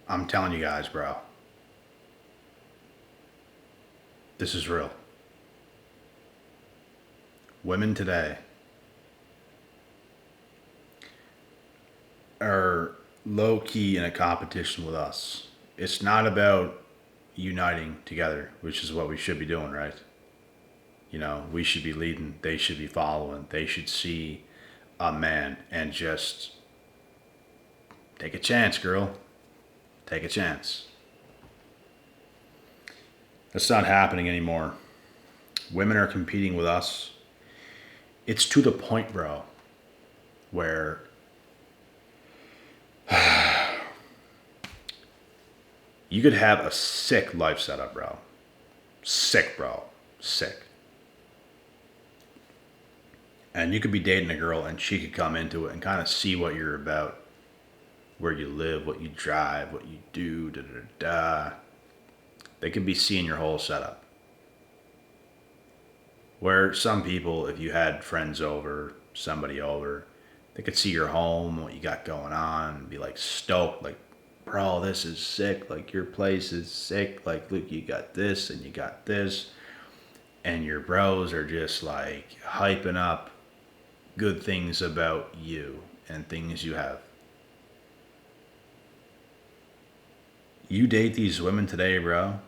I'm telling you guys, bro. This is real. Women today are low key in a competition with us. It's not about uniting together, which is what we should be doing, right? You know, we should be leading, they should be following, they should see a man and just take a chance, girl. Take a chance. That's not happening anymore. Women are competing with us. It's to the point, bro, where you could have a sick life setup, bro. Sick, bro. Sick. And you could be dating a girl and she could come into it and kind of see what you're about, where you live, what you drive, what you do, da da da. They could be seeing your whole setup. Where some people, if you had friends over, somebody over, they could see your home, what you got going on, and be like stoked, like, bro, this is sick. Like, your place is sick. Like, look, you got this and you got this. And your bros are just like hyping up good things about you and things you have. You date these women today, bro.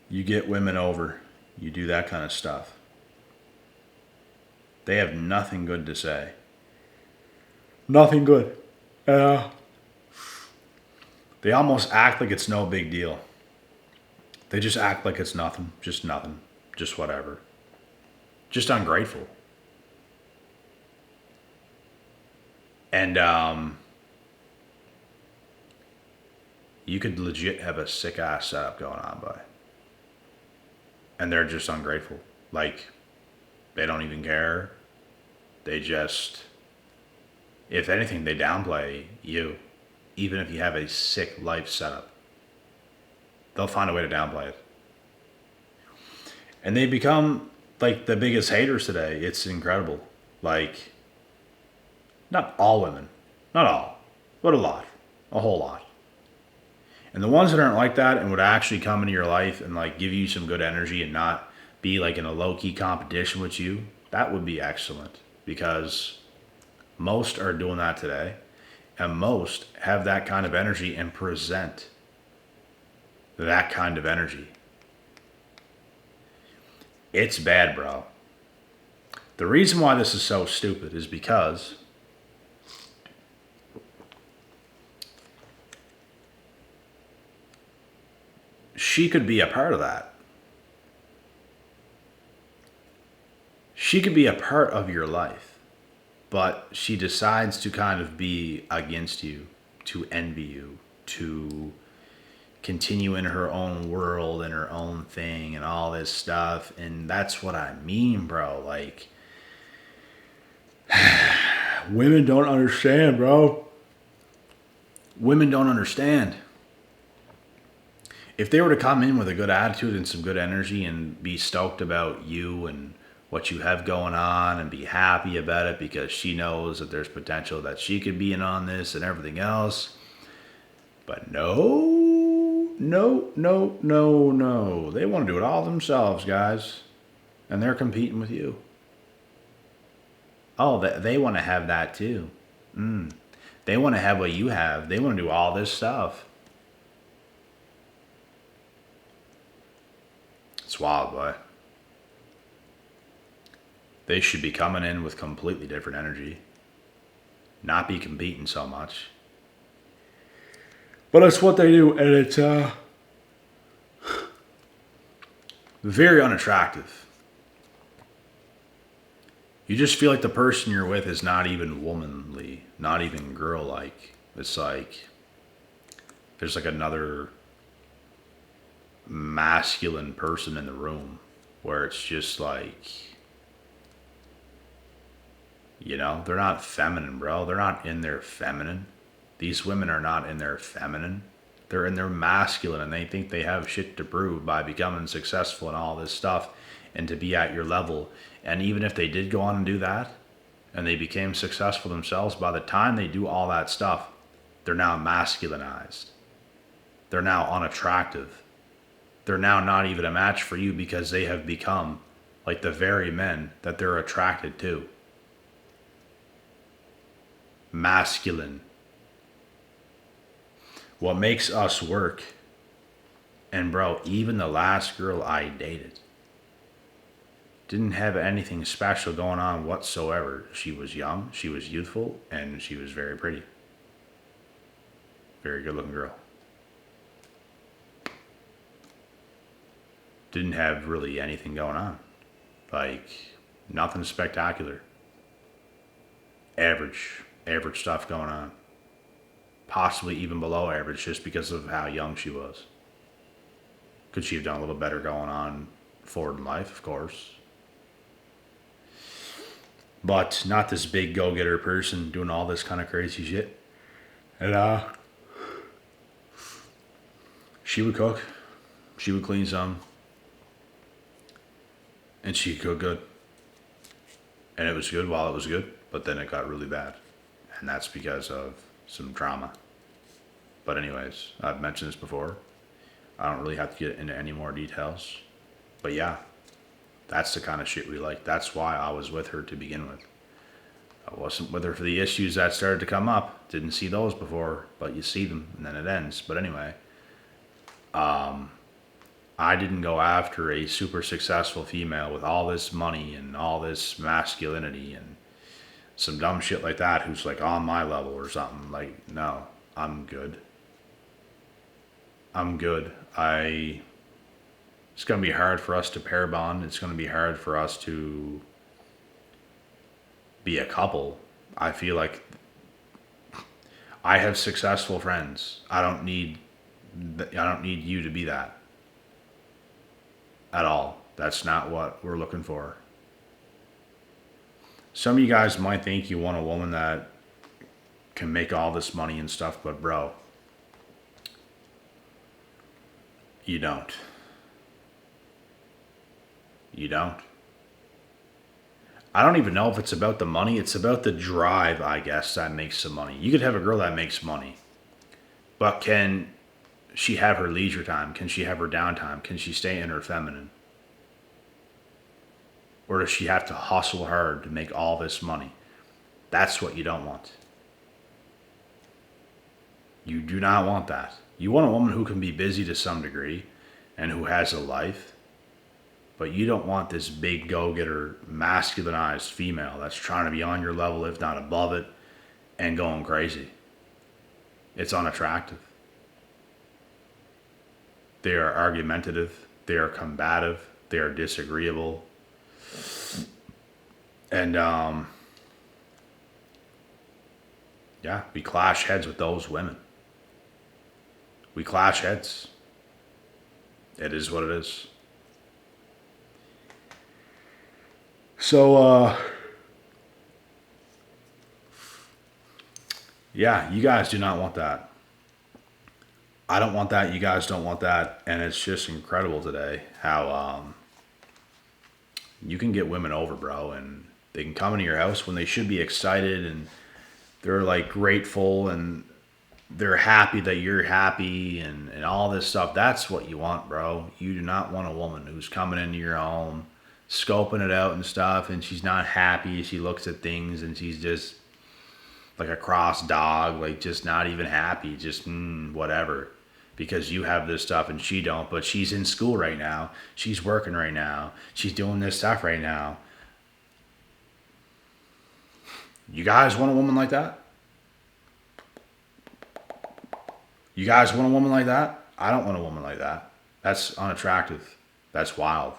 You get women over. You do that kind of stuff. They have nothing good to say. Nothing good. They almost act like it's no big deal. They just act like it's nothing. Just nothing. Just whatever. Just ungrateful. And you could legit have a sick ass setup going on, boy. And they're just ungrateful. Like, they don't even care. They just, if anything, they downplay you. Even if you have a sick life setup, they'll find a way to downplay it. And they become like the biggest haters today. It's incredible. Like, not all women, not all, but a lot, a whole lot. And the ones that aren't like that and would actually come into your life and like give you some good energy and not be like in a low key competition with you, that would be excellent, because most are doing that today, and most have that kind of energy and present that kind of energy. It's bad, bro. The reason why this is so stupid is because she could be a part of that. She could be a part of your life, but she decides to kind of be against you, to envy you, to continue in her own world and her own thing and all this stuff. And that's what I mean, bro. Like, women don't understand, bro. Women don't understand. If they were to come in with a good attitude and some good energy and be stoked about you and what you have going on and be happy about it because she knows that there's potential that she could be in on this and everything else. But no. They want to do it all themselves, guys. And they're competing with you. Oh, they want to have that too. They want to have what you have. They want to do all this stuff. It's wild, boy. They should be coming in with completely different energy. Not be competing so much. But that's what they do, and it's very unattractive. You just feel like the person you're with is not even womanly, not even girl-like. It's like there's like another masculine person in the room where it's just like, you know, they're not feminine, bro. They're not in their feminine. These women are not in their feminine. They're in their masculine, and they think they have shit to prove by becoming successful and all this stuff and to be at your level. And even if they did go on and do that and they became successful themselves, by the time they do all that stuff, They're now masculinized. They're now unattractive. They're now not even a match for you because they have become like the very men that they're attracted to. Masculine. What makes us work, and bro, even the last girl I dated didn't have anything special going on whatsoever. She was young, she was youthful, and she was very pretty. Very good looking girl. Didn't have really anything going on. Like, nothing spectacular. Average stuff going on. Possibly even below average just because of how young she was. Could she have done a little better going on forward in life? Of course. But not this big go-getter person doing all this kind of crazy shit. And she would cook. She would clean some. And she cooked good. And it was good while it was good, but then it got really bad. And that's because of some trauma. But anyways, I've mentioned this before. I don't really have to get into any more details. But yeah, that's the kind of shit we like. That's why I was with her to begin with. I wasn't with her for the issues that started to come up. Didn't see those before, but you see them and then it ends. But anyway, I didn't go after a super successful female with all this money and all this masculinity and some dumb shit like that who's like on my level or something. Like, no, I'm good. It's going to be hard for us to pair bond. It's going to be hard for us to be a couple. I feel like I have successful friends. I don't need you to be that. At all. That's not what we're looking for. Some of you guys might think you want a woman that can make all this money and stuff, but bro, you don't. You don't. I don't even know if it's about the money. It's about the drive, I guess, that makes some money. You could have a girl that makes money, but can she have her leisure time? Can she have her downtime? Can she stay in her feminine? Or does she have to hustle hard to make all this money? That's what you don't want. You do not want that. You want a woman who can be busy to some degree and who has a life, but you don't want this big go-getter, masculinized female that's trying to be on your level, if not above it, and going crazy. It's unattractive. They are argumentative. They are combative. They are disagreeable. And, yeah, we clash heads with those women. We clash heads. It is what it is. So, yeah, you guys do not want that. I don't want that. You guys don't want that. And it's just incredible today how you can get women over, bro. And they can come into your house when they should be excited and they're like grateful and they're happy that you're happy and all this stuff. That's what you want, bro. You do not want a woman who's coming into your home, scoping it out and stuff, and she's not happy. She looks at things and she's just like a cross dog, like just not even happy, just whatever. Because you have this stuff and she don't, but she's in school right now. She's working right now. She's doing this stuff right now. You guys want a woman like that? You guys want a woman like that? I don't want a woman like that. That's unattractive. That's wild.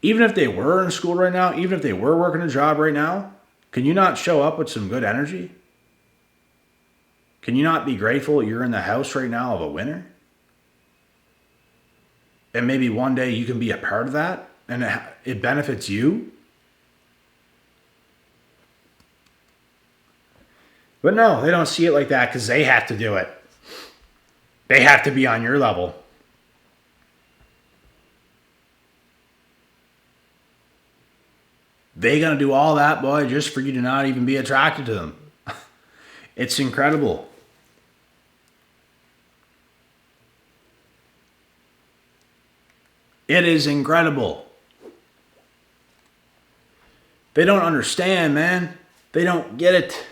Even if they were in school right now, even if they were working a job right now, can you not show up with some good energy? Can you not be grateful you're in the house right now of a winner? And maybe one day you can be a part of that and it benefits you? But no, they don't see it like that because they have to do it. They have to be on your level. They gonna do all that, boy, just for you to not even be attracted to them. It's incredible. It is incredible. They don't understand, man. They don't get it.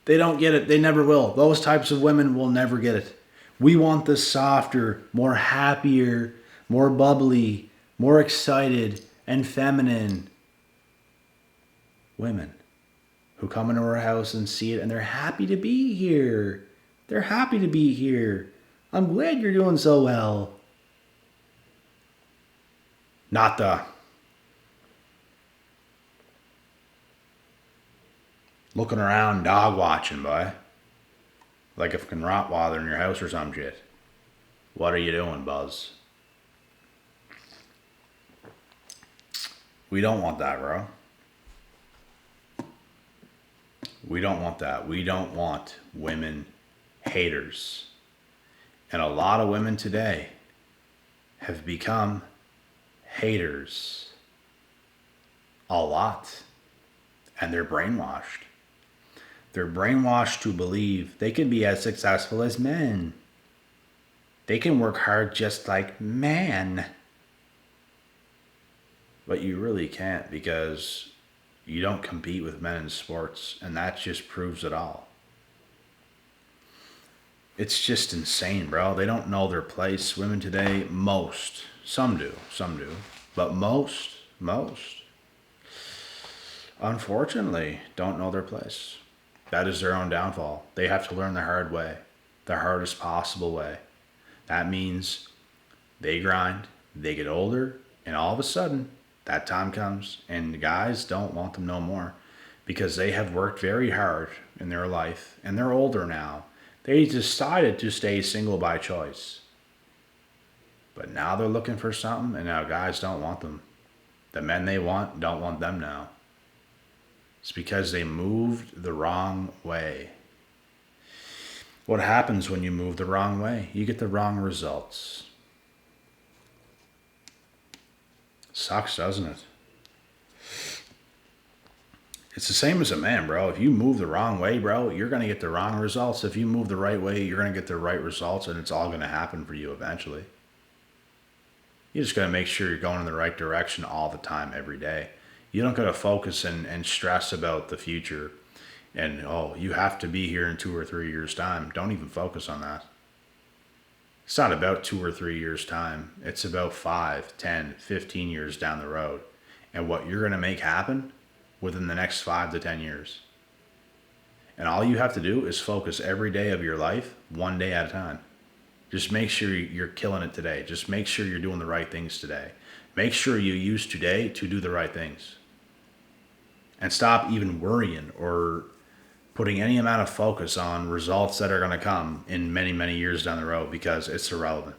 They don't get it. They never will. Those types of women will never get it. We want the softer, more happier, more bubbly, more excited, and feminine women who come into our house and see it and they're happy to be here. They're happy to be here. I'm glad you're doing so well. Not the looking around dog watching, boy. Like a fucking Rottweiler in your house or some shit. What are you doing, Buzz? We don't want that, bro. We don't want that. We don't want women haters. And a lot of women today have become haters. A lot. And they're brainwashed. They're brainwashed to believe they can be as successful as men. They can work hard just like men. But you really can't, because you don't compete with men in sports, and that just proves it all. It's just insane, bro. They don't know their place. Women today, some do, but most, unfortunately, don't know their place. That is their own downfall. They have to learn the hard way, the hardest possible way. That means they grind, they get older, and all of a sudden, that time comes, and the guys don't want them no more because they have worked very hard in their life, and they're older now. They decided to stay single by choice. But now they're looking for something, and now guys don't want them. The men they want don't want them now. It's because they moved the wrong way. What happens when you move the wrong way? You get the wrong results. Sucks, doesn't it? It's the same as a man, bro. If you move the wrong way, bro, you're going to get the wrong results. If you move the right way, you're going to get the right results, and it's all going to happen for you eventually. You just got to make sure you're going in the right direction all the time, every day. You don't got to focus and stress about the future and, you have to be here in 2 or 3 years' time. Don't even focus on that. It's not about 2 or 3 years' time. It's about 5, 10, 15 years down the road. And what you're going to make happen within the next 5 to 10 years. And all you have to do is focus every day of your life, one day at a time. Just make sure you're killing it today. Just make sure you're doing the right things today. Make sure you use today to do the right things. And stop even worrying or putting any amount of focus on results that are going to come in many, many years down the road, because it's irrelevant.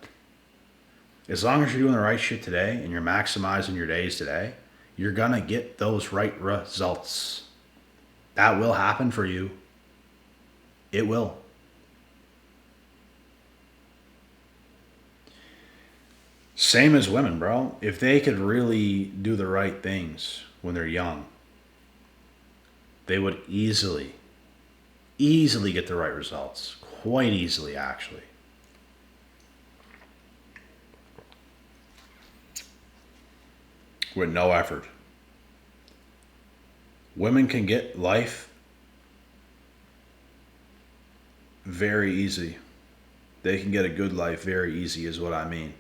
As long as you're doing the right shit today and you're maximizing your days today, you're going to get those right results. That will happen for you. It will. Same as women, bro. If they could really do the right things when they're young, they would easily get the right results. Quite easily, actually. With no effort. Women can get life very easy. They can get a good life very easy, is what I mean.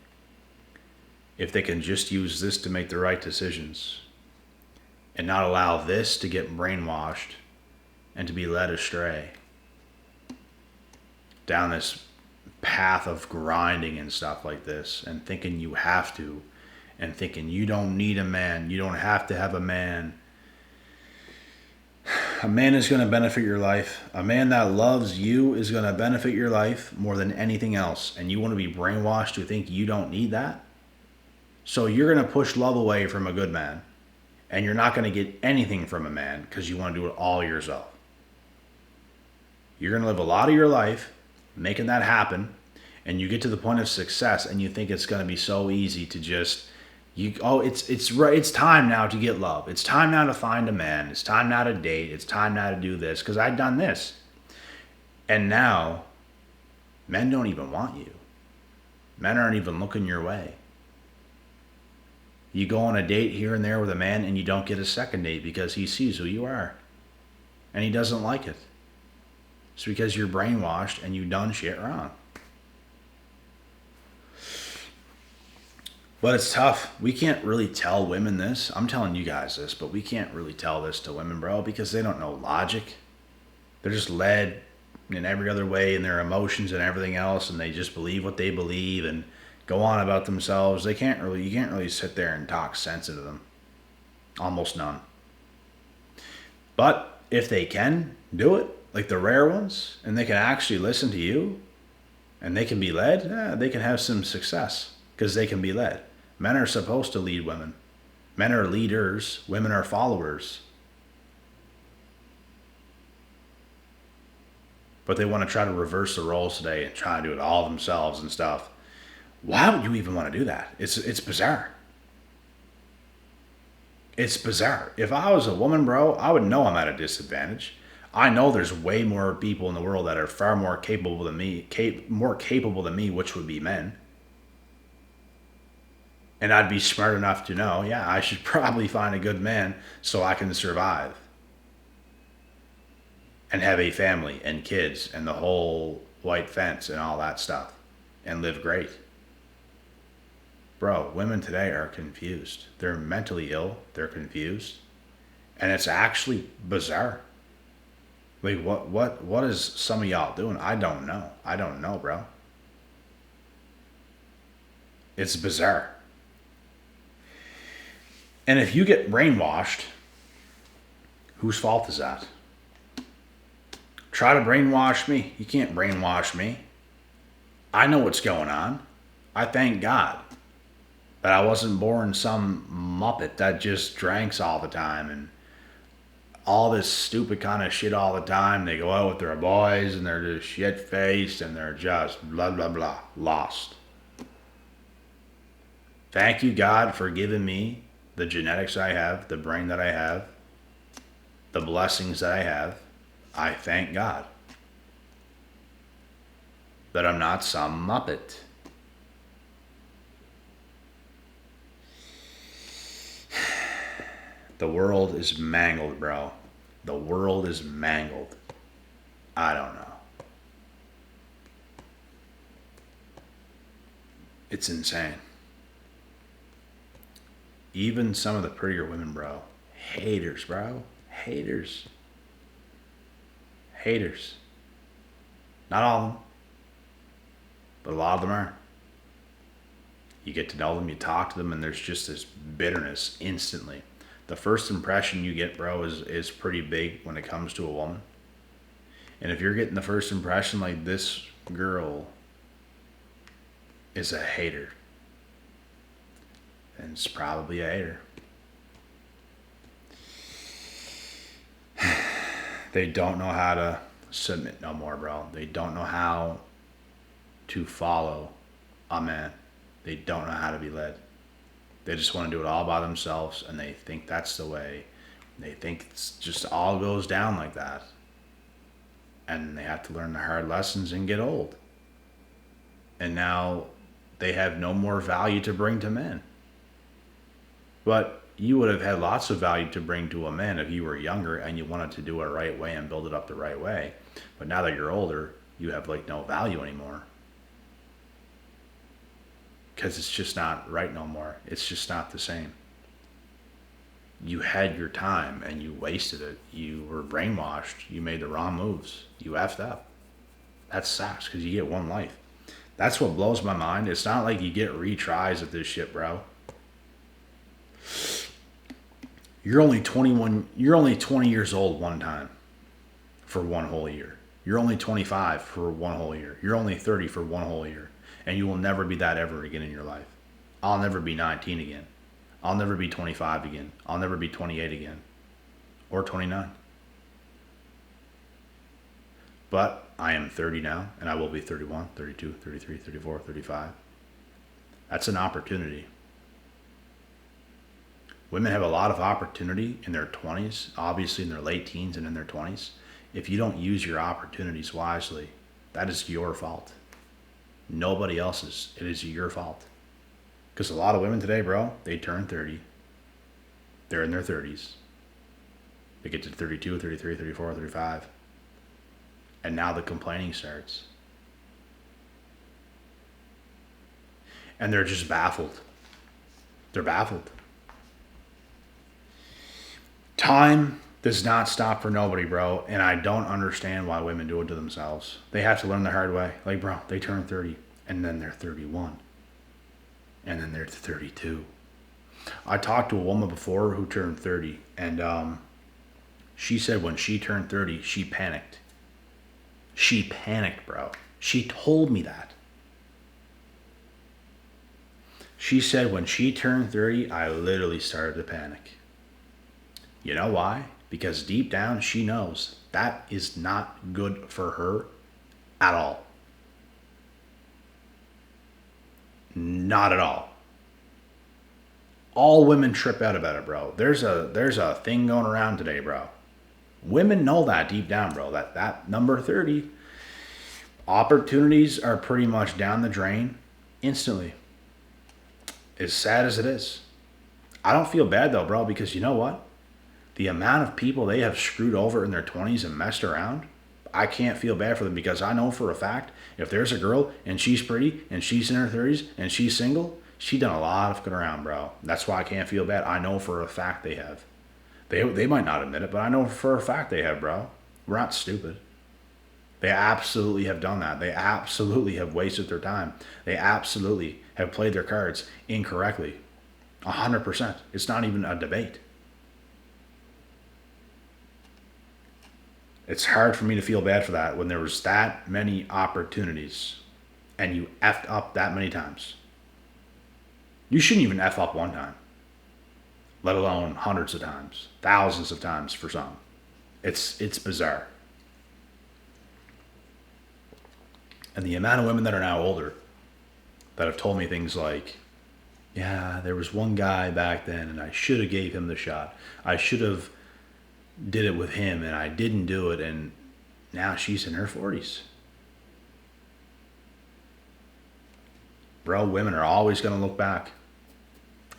If they can just use this to make the right decisions and not allow this to get brainwashed and to be led astray down this path of grinding and stuff like this, and thinking you have to, and thinking you don't need a man, you don't have to have a man. A man is going to benefit your life. A man that loves you is going to benefit your life more than anything else. And you want to be brainwashed to think you don't need that? So you're going to push love away from a good man. And you're not going to get anything from a man because you want to do it all yourself. You're going to live a lot of your life making that happen. And you get to the point of success and you think it's going to be so easy to just... It's time now to get love. It's time now to find a man. It's time now to date. It's time now to do this because I've done this. And now, men don't even want you. Men aren't even looking your way. You go on a date here and there with a man and you don't get a second date because he sees who you are. And he doesn't like it. It's because you're brainwashed and you've done shit wrong. But it's tough. We can't really tell women this. I'm telling you guys this, but we can't really tell this to women, bro, because they don't know logic. They're just led in every other way in their emotions and everything else, and they just believe what they believe and go on about themselves. You can't really sit there and talk sense into them. Almost none. But if they can do it, like the rare ones, and they can actually listen to you, and they can be led, they can have some success because they can be led. Men are supposed to lead women. Men are leaders. Women are followers. But they want to try to reverse the roles today and try to do it all themselves and stuff. Why would you even want to do that? It's bizarre. It's bizarre. If I was a woman, bro, I would know I'm at a disadvantage. I know there's way more people in the world that are far more capable than me, which would be men. And I'd be smart enough to know, yeah, I should probably find a good man so I can survive. And have a family and kids and the whole white fence and all that stuff. And live great. Bro, women today are confused. They're mentally ill. They're confused. And it's actually bizarre. Like, what is some of y'all doing? I don't know. I don't know, bro. It's bizarre. And if you get brainwashed, whose fault is that? Try to brainwash me. You can't brainwash me. I know what's going on. I thank God that I wasn't born some muppet that just drinks all the time and all this stupid kind of shit all the time. They go out with their boys and they're just shit-faced and they're just blah, blah, blah, lost. Thank you, God, for giving me the genetics I have, the brain that I have, the blessings that I have. I thank God that I'm not some muppet. The world is mangled, bro. The world is mangled. I don't know. It's insane. Even some of the prettier women, bro. Haters, bro. Haters. Haters. Not all of them. But a lot of them are. You get to know them, you talk to them, and there's just this bitterness instantly. The first impression you get, bro, is pretty big when it comes to a woman. And if you're getting the first impression like this girl is a hater, then it's probably a hater. They don't know how to submit no more, bro. They don't know how to follow a man. They don't know how to be led. They just want to do it all by themselves, and they think that's the way. They think it's just all goes down like that. And they have to learn the hard lessons and get old. And now they have no more value to bring to men. But you would have had lots of value to bring to a man if you were younger and you wanted to do it the right way and build it up the right way. But now that you're older, you have like no value anymore. Because it's just not right no more. It's just not the same. You had your time and you wasted it. You were brainwashed. You made the wrong moves. You effed up. That sucks because you get one life. That's what blows my mind. It's not like you get retries at this shit, bro. You're only 21. You're only 20 years old one time for one whole year. You're only 25 for one whole year. You're only 30 for one whole year. And you will never be that ever again in your life. I'll never be 19 again. I'll never be 25 again. I'll never be 28 again. Or 29. But I am 30 now, and I will be 31, 32, 33, 34, 35. That's an opportunity. Women have a lot of opportunity in their 20s, obviously in their late teens and in their 20s, if you don't use your opportunities wisely, that is your fault. Nobody else's. It is your fault. Because a lot of women today, bro, they turn 30. They're in their 30s. They get to 32, 33, 34, 35. And now the complaining starts. And they're just baffled. They're baffled. Time does not stop for nobody, bro. And I don't understand why women do it to themselves. They have to learn the hard way. Like, bro, they turn 30 and then they're 31. And then they're 32. I talked to a woman before who turned 30, and she said when she turned 30, she panicked. She panicked, bro. She told me that. She said when she turned 30, I literally started to panic. You know why? Because deep down, she knows that is not good for her at all. Not at all. All women trip out about it, bro. There's a thing going around today, bro. Women know that deep down, bro. That number 30, opportunities are pretty much down the drain instantly. As sad as it is. I don't feel bad though, bro, because you know what? The amount of people they have screwed over in their 20s and messed around, I can't feel bad for them because I know for a fact if there's a girl and she's pretty and she's in her 30s and she's single, she done a lot of good around, bro. That's why I can't feel bad. I know for a fact they have. They might not admit it, but I know for a fact they have, bro. We're not stupid. They absolutely have done that. They absolutely have wasted their time. They absolutely have played their cards incorrectly. 100%. It's not even a debate. It's hard for me to feel bad for that when there was that many opportunities and you effed up that many times. You shouldn't even F up one time, let alone hundreds of times, thousands of times for some. It's bizarre. And the amount of women that are now older that have told me things like, yeah, there was one guy back then and I should have gave him the shot. I should have did it with him and I didn't do it, and now she's in her 40s. Bro, women are always going to look back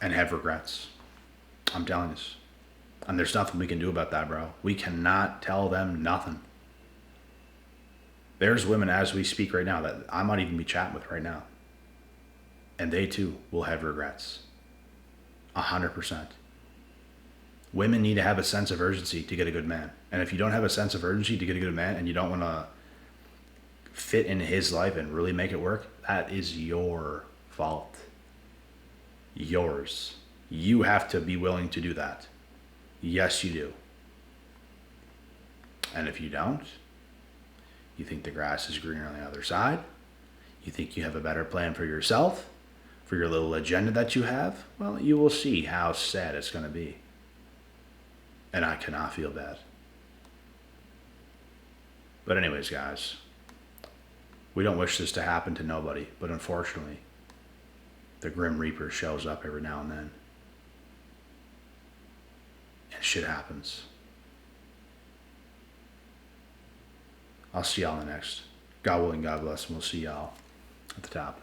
and have regrets. I'm telling you. And there's nothing we can do about that, bro. We cannot tell them nothing. There's women as we speak right now that I might even be chatting with right now. And they too will have regrets. 100%. Women need to have a sense of urgency to get a good man. And if you don't have a sense of urgency to get a good man and you don't want to fit in his life and really make it work, that is your fault. Yours. You have to be willing to do that. Yes, you do. And if you don't, you think the grass is greener on the other side, you think you have a better plan for yourself, for your little agenda that you have, well, you will see how sad it's going to be. And I cannot feel bad. But anyways, guys, we don't wish this to happen to nobody, but unfortunately, the Grim Reaper shows up every now and then. And shit happens. I'll see y'all in the next. God willing, God bless, and we'll see y'all at the top.